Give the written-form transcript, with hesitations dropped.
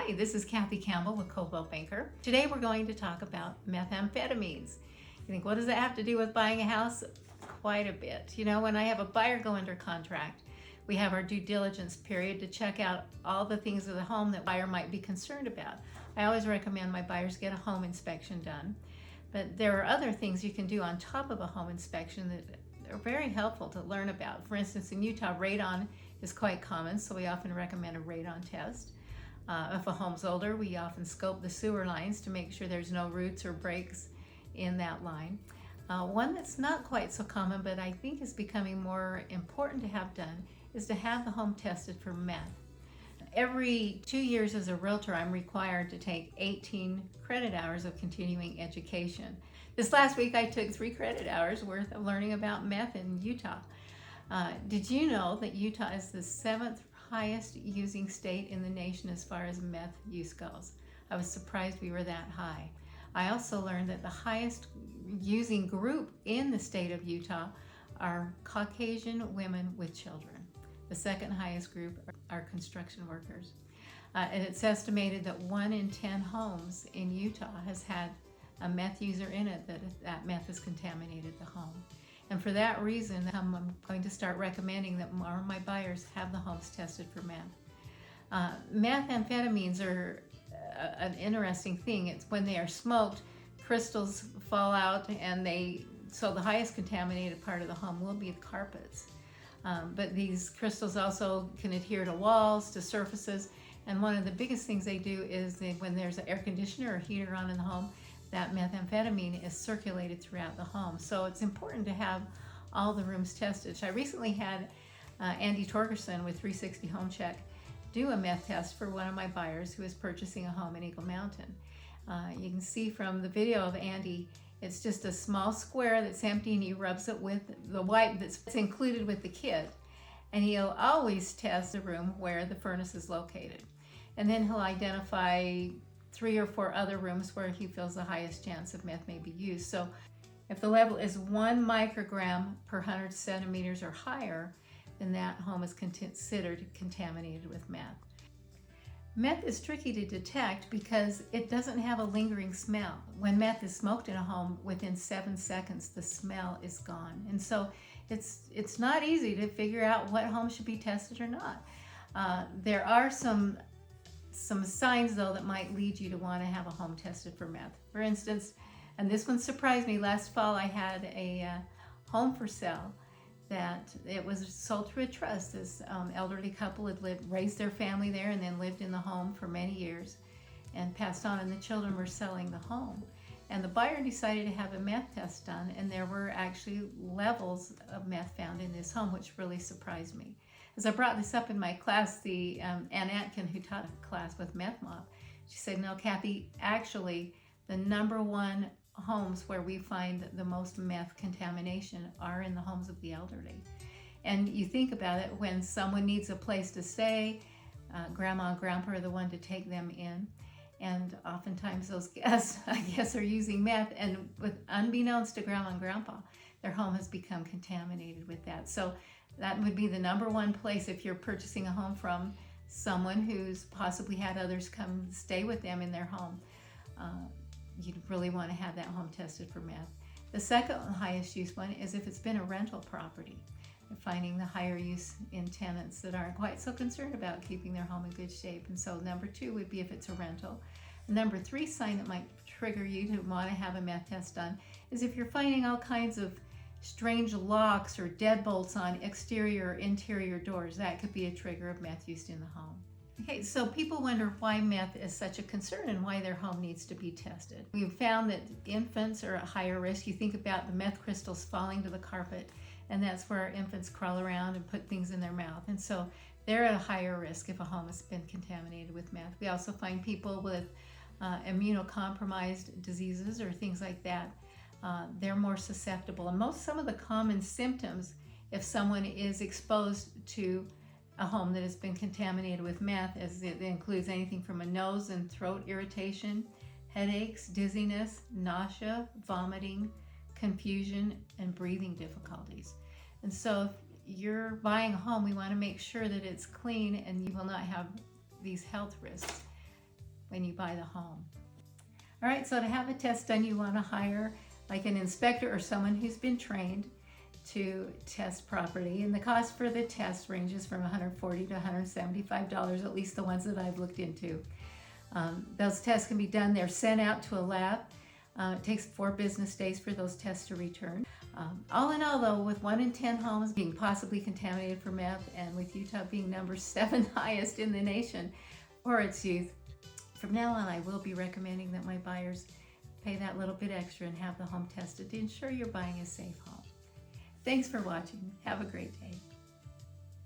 Hi, this is Kathy Campbell with Coldwell Banker. Today we're going to talk about methamphetamines. You think, what does that have to do with buying a house? Quite a bit. You know, when I have a buyer go under contract, we have our due diligence period to check out all the things of the home that buyer might be concerned about. I always recommend my buyers get a home inspection done, but there are other things you can do on top of a home inspection that are very helpful to learn about. For instance, in Utah, radon is quite common, so we often recommend a radon test. If a home's older, we often scope the sewer lines to make sure there's no roots or breaks in that line. One that's not quite so common, but I think is becoming more important to have done, is to have the home tested for meth. Every 2 years as a realtor, I'm required to take 18 credit hours of continuing education. This last week, I took 3 credit hours worth of learning about meth in Utah. Did you know that Utah is the 7th highest using state in the nation as far as meth use goes? I was surprised we were that high. I also learned that the highest using group in the state of Utah are Caucasian women with children. The second highest group are construction workers. And it's estimated that 1 in 10 homes in Utah has had a meth user in it, that meth has contaminated the home. And for that reason, I'm going to start recommending that more of my buyers have the homes tested for meth. Methamphetamines are an interesting thing. It's when they are smoked, crystals fall out, and so the highest contaminated part of the home will be the carpets. But these crystals also can adhere to walls, to surfaces, and one of the biggest things they do is when there's an air conditioner or heater on in the home, that methamphetamine is circulated throughout the home. So it's important to have all the rooms tested. So I recently had Andy Torgerson with 360 Home Check do a meth test for one of my buyers who is purchasing a home in Eagle Mountain. You can see from the video of Andy, it's just a small square that's empty, and he rubs it with the wipe that's included with the kit. And he'll always test the room where the furnace is located. And then he'll identify 3 or 4 other rooms where he feels the highest chance of meth may be used. So if the level is 1 microgram per 100 centimeters or higher, then that home is considered contaminated with meth. Meth is tricky to detect because it doesn't have a lingering smell. When meth is smoked in a home, within 7 seconds, the smell is gone. And so it's not easy to figure out what home should be tested or not. There are some signs, though, that might lead you to want to have a home tested for meth. For instance, and this one surprised me, last fall I had a home for sale that it was sold through a trust. This elderly couple had raised their family there and then lived in the home for many years and passed on, and the children were selling the home. And the buyer decided to have a meth test done, and there were actually levels of meth found in this home, which really surprised me. As I brought this up in my class, Ann Atkin, who taught a class with Meth Mob, she said, "No, Kathy, actually the #1 homes where we find the most meth contamination are in the homes of the elderly." And you think about it, when someone needs a place to stay, grandma and grandpa are the one to take them in. And oftentimes those guests, I guess, are using meth, and unbeknownst to grandma and grandpa, their home has become contaminated with that. So that would be the #1 place if you're purchasing a home from someone who's possibly had others come stay with them in their home. You'd really want to have that home tested for meth. The second highest use one is if it's been a rental property. They're finding the higher use in tenants that aren't quite so concerned about keeping their home in good shape. And so #2 would be if it's a rental. #3 sign that might trigger you to want to have a meth test done is if you're finding all kinds of strange locks or deadbolts on exterior or interior doors. That could be a trigger of meth use in the home. Okay, so people wonder why meth is such a concern and why their home needs to be tested. We've found that infants are at higher risk. You think about the meth crystals falling to the carpet, and that's where infants crawl around and put things in their mouth. And so they're at a higher risk if a home has been contaminated with meth. We also find people with immunocompromised diseases or things like that. They're more susceptible. And some of the common symptoms, if someone is exposed to a home that has been contaminated with meth, as it includes anything from a nose and throat irritation, headaches, dizziness, nausea, vomiting, confusion, and breathing difficulties. And so if you're buying a home, we want to make sure that it's clean and you will not have these health risks. when you buy the home. All right, so to have a test done, you want to hire like an inspector or someone who's been trained to test property. And the cost for the test ranges from $140 to $175, at least the ones that I've looked into. Those tests can be done. They're sent out to a lab. It takes 4 business days for those tests to return. All in all, though, with 1 in 10 homes being possibly contaminated for meth, and with Utah being number 7 highest in the nation for its youth, from now on I will be recommending that my buyers pay that little bit extra and have the home tested to ensure you're buying a safe home. Thanks for watching. Have a great day.